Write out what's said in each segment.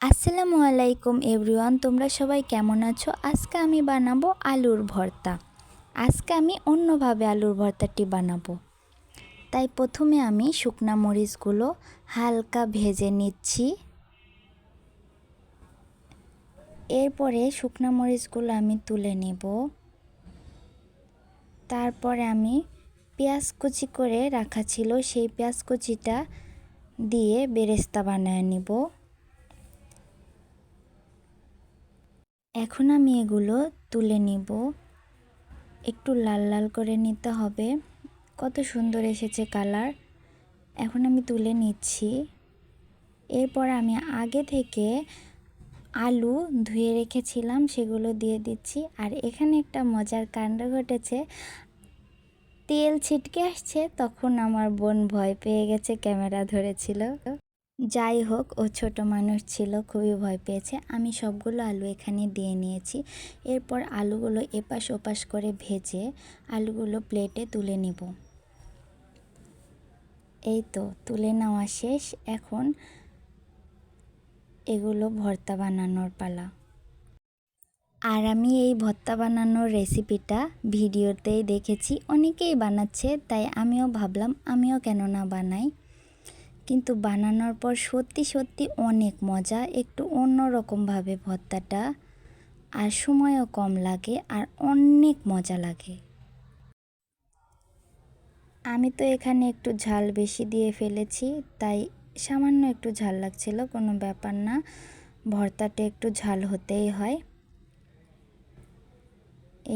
আসসালামু আলাইকুম এভরিওয়ান, তোমরা সবাই কেমন আছো? আজকে আমি বানাবো আলুর ভর্তা। আজকে আমি অন্যভাবে আলুর ভর্তাটি বানাবো। তাই প্রথমে আমি শুকনা মরিচগুলো হালকা ভেজে নিচ্ছি। এরপরে শুকনা মরিচগুলো আমি তুলে নেব। তারপরে আমি পেঁয়াজ কুচি করে রাখা ছিল, সেই পেঁয়াজ কুচিটা দিয়ে বেরেস্তা বানিয়ে নিব। এখন আমি এগুলো তুলে নিব। একটু লাল লাল করে নিতে হবে। কত সুন্দর এসেছে কালার। এখন আমি তুলে নিচ্ছি। এরপর আমি আগে থেকে আলু ধুয়ে রেখেছিলাম, সেগুলো দিয়ে দিচ্ছি। আর এখানে একটা মজার কাণ্ড ঘটেছে, তেল ছিটকে আসছে, তখন আমার বোন ভয় পেয়ে গেছে, ক্যামেরা ধরেছিল। যাই হোক, ও ছোট মানুষ ছিল, খুবই ভয় পেয়েছে। আমি সবগুলো আলু এখানে দিয়ে নিয়েছি। এরপর আলুগুলো এপাশ ওপাশ করে ভেজে আলুগুলো প্লেটে তুলে নিব। এই তো তুলে নেওয়া শেষ। এখন এগুলো ভর্তা বানানোর পালা। আর আমি এই ভর্তা বানানোর রেসিপিটা ভিডিওতেই দেখেছি, অনেকেই বানাচ্ছে, তাই আমিও ভাবলাম আমিও কেন না বানাই। কিন্তু বানানোর পর সত্যি সত্যি অনেক মজা, একটু অন্যরকমভাবে ভর্তাটা, আর সময়ও কম লাগে আর অনেক মজা লাগে। আমি তো এখানে একটু ঝাল বেশি দিয়ে ফেলেছি, তাই সামান্য একটু ঝাল লাগছিল, কোনো ব্যাপার না। ভর্তাটা একটু ঝাল হতেই হয়।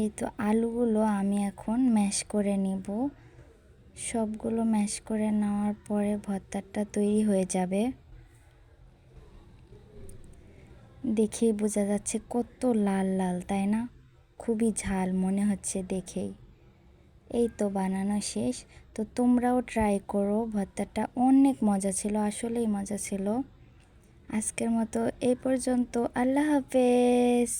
এই তো আলুগুলো আমি এখন ম্যাশ করে নেব। সবগুলো ম্যাশ করে নেওয়ার পরে ভর্তাটা তৈরি হয়ে যাবে। দেখেই বোঝা যাচ্ছে কত লাল লাল, তাই না? খুবই ঝাল মনে হচ্ছে দেখেই। এই তো বানানো শেষ। তো তোমরাও ট্রাই করো, ভর্তাটা অনেক মজা ছিল, আসলেই মজা ছিল। আজকের মতো এই পর্যন্ত। আল্লাহ হাফেজ।